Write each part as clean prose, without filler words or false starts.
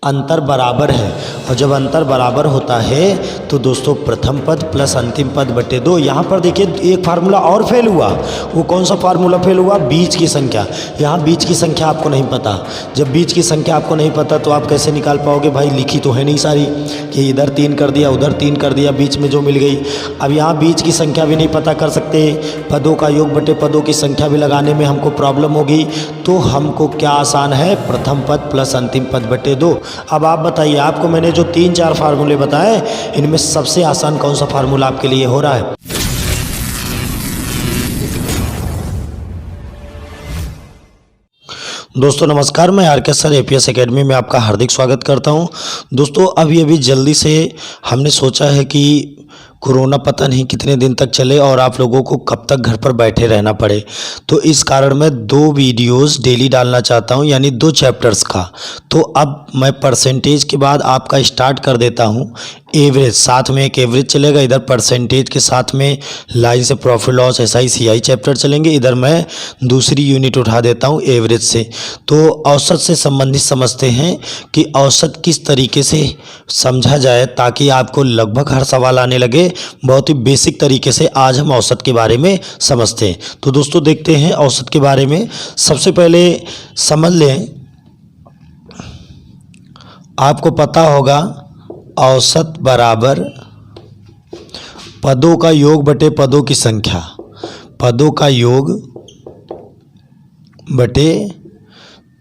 अंतर बराबर है, और जब अंतर बराबर होता है तो दोस्तों प्रथम पद प्लस अंतिम पद बटे 2। यहाँ पर देखिए एक फार्मूला और फेल हुआ। वो कौन सा फार्मूला फेल हुआ? बीच की संख्या। यहाँ बीच की संख्या आपको नहीं पता। जब बीच की संख्या आपको नहीं पता तो आप कैसे निकाल पाओगे भाई? लिखी तो है नहीं सारी कि इधर 3 कर दिया उधर 3 कर दिया, बीच में जो मिल गई। अब यहाँ बीच की संख्या भी नहीं पता कर सकते, पदों का योग बटे पदों की संख्या भी लगाने में हमको प्रॉब्लम होगी। तो हमको क्या आसान है? प्रथम पद प्लस अंतिम पद बटे 2। अब आप बताइए, आपको मैंने जो 3-4 फार्मूले बताए इनमें सबसे आसान कौन सा फार्मूला आपके लिए हो रहा है? दोस्तों नमस्कार, मैं आर के सर एपीएस एकेडमी में आपका हार्दिक स्वागत करता हूं। दोस्तों अभी जल्दी से हमने सोचा है कि कोरोना पता नहीं कितने दिन तक चले और आप लोगों को कब तक घर पर बैठे रहना पड़े, तो इस कारण मैं 2 वीडियोस डेली डालना चाहता हूं, यानी 2 चैप्टर्स का। तो अब मैं परसेंटेज के बाद आपका स्टार्ट कर देता हूं एवरेज, साथ में एक एवरेज चलेगा, इधर परसेंटेज के साथ में लाइन से profit loss SI CI chapter चलेंगे, इधर मैं दूसरी यूनिट उठा देता हूं एवरेज से। तो औसत से संबंधित समझते हैं कि औसत किस तरीके से समझा जाए ताकि आपको लगभग हर सवाल आने लगे। बहुत ही बेसिक तरीके से आज हम औसत के बारे में समझते हैं। तो दोस्तों देखते हैं औसत के बारे में। सबसे पहले समझ लें, आपको पता होगा औसत बराबर पदों का योग बटे पदों की संख्या। पदों का योग बटे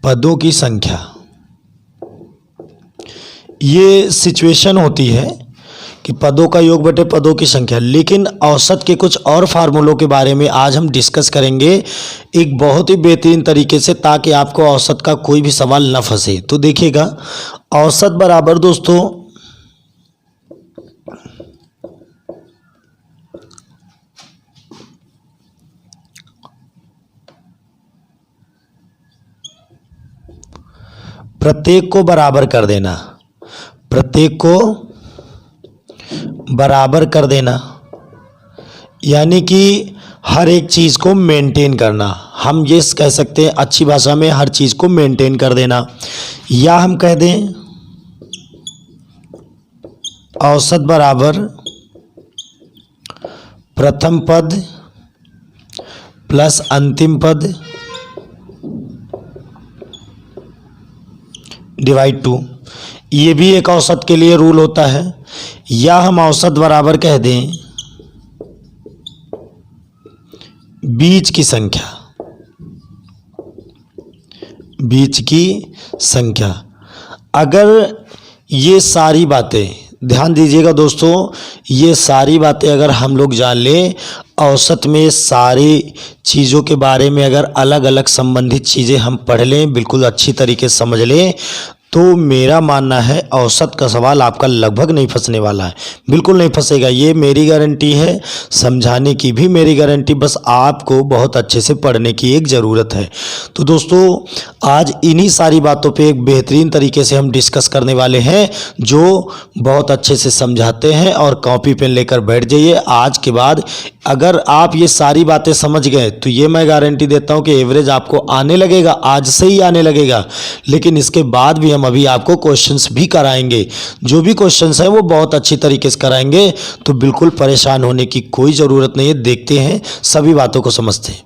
पदों की संख्या, ये सिचुएशन होती है कि पदों का योग बटे पदों की संख्या। लेकिन औसत के कुछ और फार्मूलों के बारे में आज हम डिस्कस करेंगे एक बहुत ही बेहतरीन तरीके से, ताकि आपको औसत का कोई भी सवाल न फंसे। तो देखिएगा, औसत बराबर दोस्तों प्रत्येक को बराबर कर देना, प्रत्येक को बराबर कर देना, यानी कि हर एक चीज़ को मेंटेन करना। हम ये कह सकते हैं अच्छी भाषा में हर चीज़ को मेंटेन कर देना, या हम कह दें औसत बराबर प्रथम पद प्लस अंतिम पद डिवाइड 2। ये भी एक औसत के लिए रूल होता है। या हम औसत बराबर कह दें बीच की संख्या, बीच की संख्या। अगर ये सारी बातें, ध्यान दीजिएगा दोस्तों, ये सारी बातें अगर हम लोग जान लें, औसत में सारी चीज़ों के बारे में अगर अलग अलग संबंधित चीज़ें हम पढ़ लें, बिल्कुल अच्छी तरीके से समझ लें, तो मेरा मानना है औसत का सवाल आपका लगभग नहीं फंसने वाला है, बिल्कुल नहीं फंसेगा। ये मेरी गारंटी है, समझाने की भी मेरी गारंटी, बस आपको बहुत अच्छे से पढ़ने की एक ज़रूरत है। तो दोस्तों आज इन्हीं सारी बातों पे एक बेहतरीन तरीके से हम डिस्कस करने वाले हैं, जो बहुत अच्छे से समझाते हैं। और कॉपी पेन लेकर बैठ जाइए। आज के बाद अगर आप ये सारी बातें समझ गए तो ये मैं गारंटी देता हूँ कि एवरेज आपको आने लगेगा, आज से ही आने लगेगा। लेकिन इसके बाद भी हम अभी आपको क्वेश्चंस भी कराएंगे, जो भी क्वेश्चंस हैं वो बहुत अच्छी तरीके से कराएंगे। तो बिल्कुल परेशान होने की कोई ज़रूरत नहीं है। देखते हैं, सभी बातों को समझते हैं।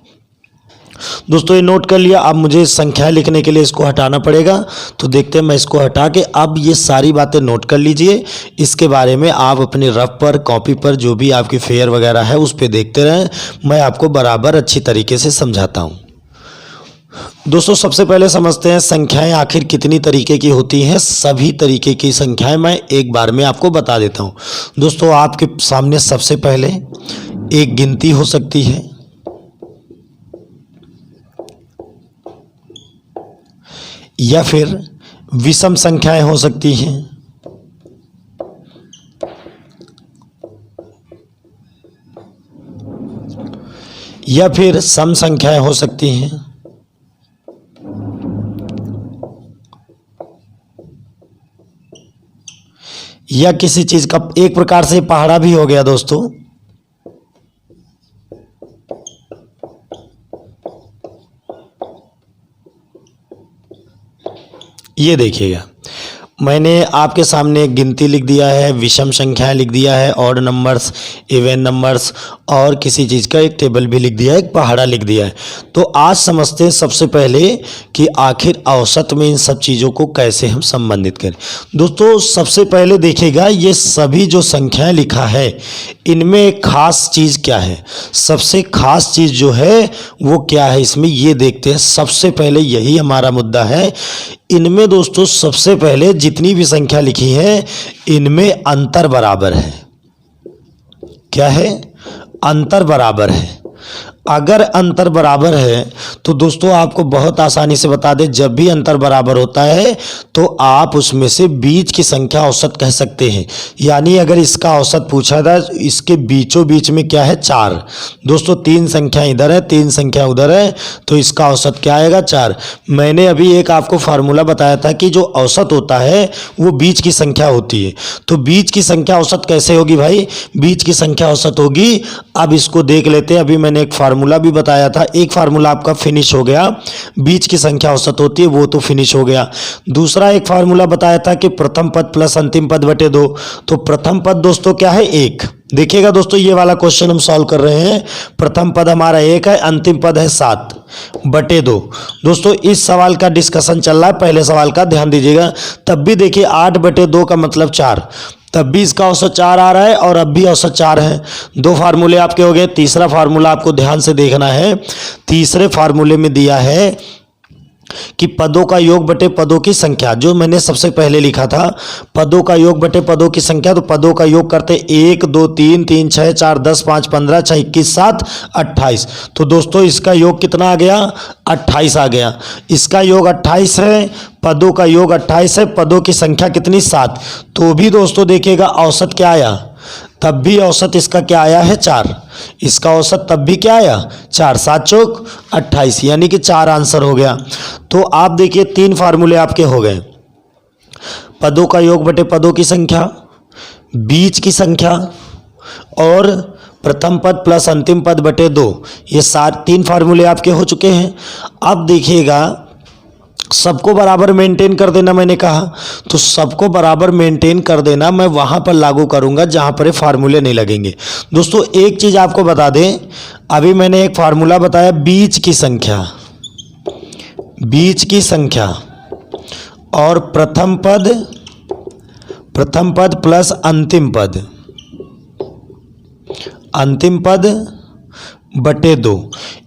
दोस्तों ये नोट कर लिया। अब मुझे संख्याएं लिखने के लिए इसको हटाना पड़ेगा, तो देखते हैं मैं इसको हटा के अब ये सारी बातें नोट कर लीजिए। इसके बारे में आप अपने रफ पर, कॉपी पर, जो भी आपकी फेयर वगैरह है उस पर देखते रहें। मैं आपको बराबर अच्छी तरीके से समझाता हूँ। दोस्तों सबसे पहले समझते हैं संख्याएं आखिर कितनी तरीके की होती हैं। सभी तरीके की संख्याएं मैं एक बार में आपको बता देता हूँ। दोस्तों आपके सामने सबसे पहले एक गिनती हो सकती है, या फिर विषम संख्याएं हो सकती हैं, या फिर सम संख्याएं हो सकती हैं, या किसी चीज का एक प्रकार से पहाड़ा भी हो गया दोस्तों। ये देखिएगा, मैंने आपके सामने गिनती लिख दिया है, विषम संख्याएं लिख दिया है, ऑड नंबर्स, इवन नंबर्स और किसी चीज़ का एक टेबल भी लिख दिया है, एक पहाड़ा लिख दिया है। तो आज समझते हैं सबसे पहले कि आखिर औसत में इन सब चीज़ों को कैसे हम संबंधित करें। दोस्तों सबसे पहले देखिएगा, ये सभी जो संख्याएं लिखा है इनमें एक खास चीज़ क्या है। सबसे खास चीज़ जो है वो क्या है इसमें, ये देखते हैं। सबसे पहले यही हमारा मुद्दा है। इनमें दोस्तों सबसे पहले जितनी भी संख्या लिखी है इनमें अंतर बराबर है। क्या है? अंतर बराबर है। अगर अंतर बराबर है तो दोस्तों आपको बहुत आसानी से बता दें, जब भी अंतर बराबर होता है तो आप उसमें से बीच की संख्या औसत कह सकते हैं। यानी अगर इसका औसत पूछा था, इसके बीचों बीच में क्या है? 4। दोस्तों 3 संख्या इधर है, 3 संख्या उधर है, तो इसका औसत क्या आएगा? 4। मैंने अभी एक आपको फार्मूला बताया था कि जो औसत होता है वो बीच की संख्या होती है। तो बीच की संख्या औसत कैसे होगी भाई? बीच की संख्या औसत होगी, अब इसको देख लेते हैं। अभी मैंने एक फार्मूला भी बताया था, एक फार्मूला आपका फिनिश हो गया, बीच की संख्या औसत होती है, वो तो फिनिश हो गया। दूसरा एक फार्मूला बताया था कि प्रथम पद प्लस अंतिम पद बटे 2। तो प्रथम पद दोस्तों क्या है? 1। देखिएगा दोस्तों, ये वाला क्वेश्चन हम सॉल्व कर रहे हैं। प्रथम पद हमारा 1 है, अंतिम पद है 7 बटे 2। दोस्तों इस सवाल का डिस्कशन चल रहा है, पहले सवाल का ध्यान दीजिएगा। तब भी देखिए 8 बटे 2 का मतलब 4, तब भी इसका औसत 4 आ रहा है और अब भी औसत 4 है। 2 फार्मूले आपके हो गए। तीसरा फार्मूला आपको ध्यान से देखना है। तीसरे फार्मूले में दिया है कि पदों का योग बटे पदों की संख्या, जो मैंने सबसे पहले लिखा था, पदों का योग बटे पदों की संख्या। तो पदों का योग करते 1 2 3 3 6 4 10 5 15 6 21 7 28। तो दोस्तों इसका योग कितना आ गया? 28 आ गया। इसका योग 28 है, पदों का योग 28 है, पदों की संख्या कितनी? 7। तो भी दोस्तों देखिएगा औसत क्या आया? तब भी औसत इसका क्या आया है? 4। इसका औसत तब भी क्या आया? 4। 7 चौक 28, यानी कि 4 आंसर हो गया। तो आप देखिए 3 फार्मूले आपके हो गए। पदों का योग बटे पदों की संख्या, बीच की संख्या और प्रथम पद प्लस अंतिम पद बटे 2। ये 3 फार्मूले आपके हो चुके हैं। अब देखिएगा सबको बराबर मेंटेन कर देना, मैंने कहा तो सबको बराबर मेंटेन कर देना मैं वहां पर लागू करूंगा जहां पर ये फार्मूले नहीं लगेंगे। दोस्तों एक चीज आपको बता दें, अभी मैंने एक फार्मूला बताया बीच की संख्या, बीच की संख्या और प्रथम पद प्लस अंतिम पद बटे 2।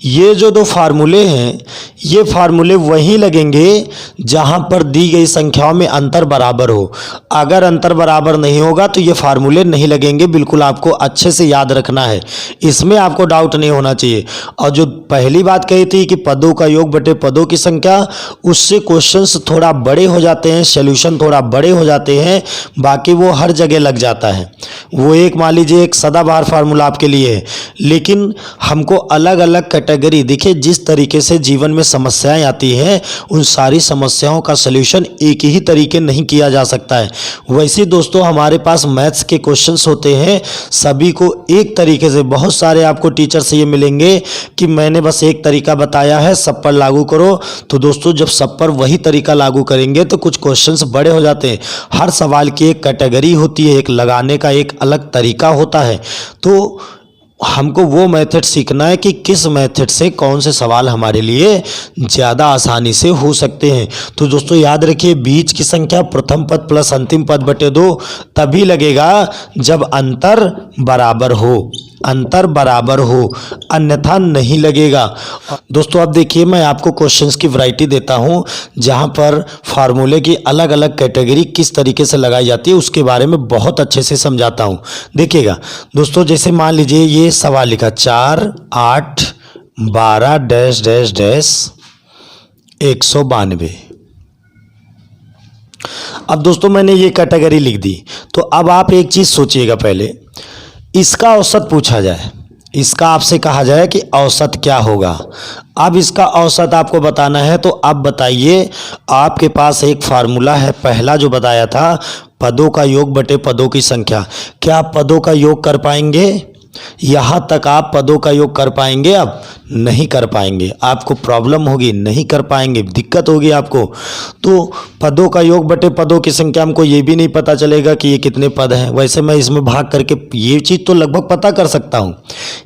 ये जो 2 फार्मूले हैं ये फार्मूले वहीं लगेंगे जहां पर दी गई संख्याओं में अंतर बराबर हो। अगर अंतर बराबर नहीं होगा तो ये फार्मूले नहीं लगेंगे। बिल्कुल आपको अच्छे से याद रखना है, इसमें आपको डाउट नहीं होना चाहिए। और जो पहली बात कही थी कि पदों का योग बटे पदों की संख्या, उससे क्वेश्चंस थोड़ा बड़े हो जाते हैं, सॉल्यूशन थोड़ा बड़े हो जाते हैं, बाकी वो हर जगह लग जाता है। वो एक मान लीजिए एक सदाबहार फार्मूला आपके लिए है, लेकिन हमको अलग अलग कैटेगरी, देखिए जिस तरीके से जीवन में समस्याएं आती हैं उन सारी समस्याओं का सलूशन एक ही तरीके नहीं किया जा सकता है। वैसे दोस्तों हमारे पास मैथ्स के क्वेश्चंस होते हैं, सभी को एक तरीके से, बहुत सारे आपको टीचर से ये मिलेंगे कि मैंने बस एक तरीका बताया है सब पर लागू करो। तो दोस्तों जब सब पर वही तरीका लागू करेंगे तो कुछ क्वेश्चंस बड़े हो जाते हैं। हर सवाल की एक कैटेगरी होती है, एक लगाने का एक अलग तरीका होता है। तो हमको वो मेथड सीखना है कि किस मेथड से कौन से सवाल हमारे लिए ज़्यादा आसानी से हो सकते हैं। तो दोस्तों याद रखिए बीच की संख्या प्रथम पद प्लस अंतिम पद बटे 2 तभी लगेगा जब अंतर बराबर हो, अंतर बराबर हो, अन्यथा नहीं लगेगा। दोस्तों अब देखिए मैं आपको क्वेश्चंस की वैरायटी देता हूं जहां पर फार्मूले की अलग अलग कैटेगरी किस तरीके से लगाई जाती है उसके बारे में बहुत अच्छे से समझाता हूं। देखिएगा दोस्तों, जैसे मान लीजिए ये सवाल लिखा 4 8 12 डैश डैश डैश 192। अब दोस्तों मैंने ये कैटेगरी लिख दी, तो अब आप एक चीज सोचिएगा, पहले इसका औसत पूछा जाए, इसका आपसे कहा जाए कि औसत क्या होगा। अब इसका औसत आपको बताना है, तो अब बताइए, आपके पास एक फार्मूला है पहला जो बताया था, पदों का योग बटे पदों की संख्या। क्या आप पदों का योग कर पाएंगे? यहाँ तक आप पदों का योग कर पाएंगे? अब नहीं कर पाएंगे, आपको प्रॉब्लम होगी, नहीं कर पाएंगे, दिक्कत होगी आपको। तो पदों का योग बटे पदों की संख्या, हमको ये भी नहीं पता चलेगा कि ये कितने पद हैं। वैसे मैं इसमें भाग करके ये चीज़ तो लगभग पता कर सकता हूँ।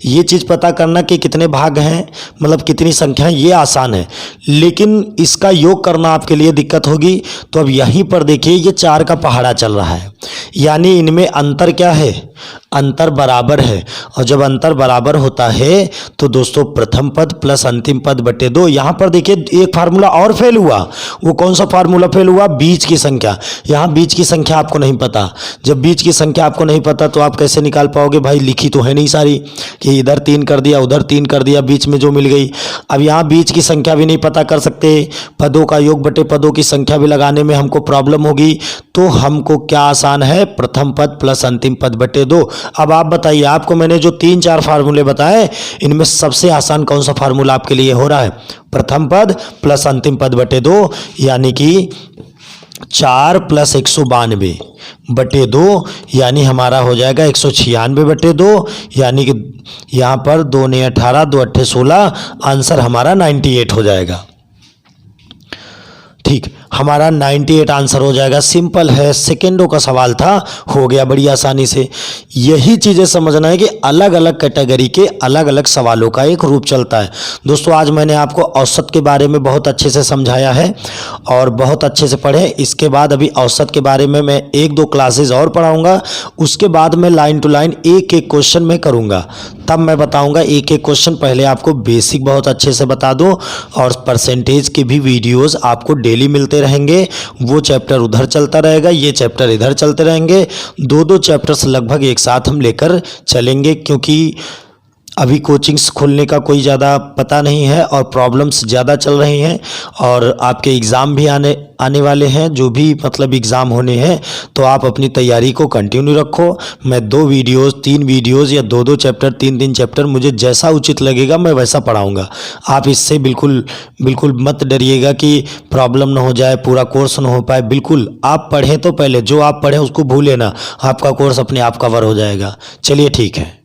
ये चीज़ पता करना कि कितने भाग हैं, मतलब कितनी संख्या है, ये आसान है, लेकिन इसका योग करना आपके लिए दिक्कत होगी। तो अब यहीं पर देखिए, ये 4 का पहाड़ा चल रहा है, यानी इनमें अंतर क्या है? अंतर बराबर है। और जब अंतर बराबर होता है तो दोस्तों प्रथम पद प्लस अंतिम पद बटे 2। यहाँ पर देखिए एक फार्मूला और फेल हुआ। वो कौन सा फार्मूला फेल हुआ? बीच की संख्या। यहाँ बीच की संख्या आपको नहीं पता। जब बीच की संख्या आपको नहीं पता तो आप कैसे निकाल पाओगे भाई? लिखी तो है नहीं सारी कि इधर 3 कर दिया, उधर 3 कर दिया, बीच में जो मिल गई। अब यहाँ बीच की संख्या भी नहीं पता कर सकते, पदों का योग बटे पदों की संख्या भी लगाने में हमको प्रॉब्लम होगी। तो हमको क्या आसान है? प्रथम पद प्लस अंतिम पद बटे 2। अब आप बताइए, आपको मैंने जो 3-4 फार्मूले बताए, इनमें सबसे आसान कौन सा फार्मूला आपके लिए हो रहा है? प्रथम पद प्लस अंतिम पद बटे 2, यानी कि 4 प्लस 192 बटे 2, यानी हमारा हो जाएगा 196 बटे 2, यानी कि यहाँ पर 2 ने 18, 2 8 16, आंसर हमारा 98 हो जाएगा। ठीक, हमारा 98 आंसर हो जाएगा। सिंपल है, सेकेंडों का सवाल था, हो गया बड़ी आसानी से। यही चीज़ें समझना है कि अलग अलग कैटेगरी के अलग अलग सवालों का एक रूप चलता है। दोस्तों आज मैंने आपको औसत के बारे में बहुत अच्छे से समझाया है और बहुत अच्छे से पढ़े। इसके बाद अभी औसत के बारे में मैं 1-2 क्लासेज और पढ़ाऊँगा। उसके बाद मैं लाइन टू लाइन एक एक क्वेश्चन में करूँगा, तब मैं बताऊँगा एक एक क्वेश्चन। पहले आपको बेसिक बहुत अच्छे से बता दूँ, और परसेंटेज के भी वीडियोज़ आपको डेली मिलते रहेंगे। वो चैप्टर उधर चलता रहेगा, ये चैप्टर इधर चलते रहेंगे। 2-2 चैप्टर्स लगभग एक साथ हम लेकर चलेंगे, क्योंकि अभी कोचिंग्स खोलने का कोई ज़्यादा पता नहीं है और प्रॉब्लम्स ज़्यादा चल रही हैं, और आपके एग्ज़ाम भी आने वाले हैं, जो भी मतलब एग्ज़ाम होने हैं। तो आप अपनी तैयारी को कंटिन्यू रखो। मैं 2 वीडियोज़ 3 वीडियोज़ या 2-2 चैप्टर 3-3 चैप्टर, मुझे जैसा उचित लगेगा मैं वैसा पढ़ाऊँगा। आप इससे बिल्कुल मत डरिएगा कि प्रॉब्लम ना हो जाए, पूरा कोर्स ना हो पाए। बिल्कुल आप पढ़ें तो पहले जो आप पढ़ें उसको भूलें ना, आपका कोर्स अपने आप कवर हो जाएगा। चलिए ठीक है।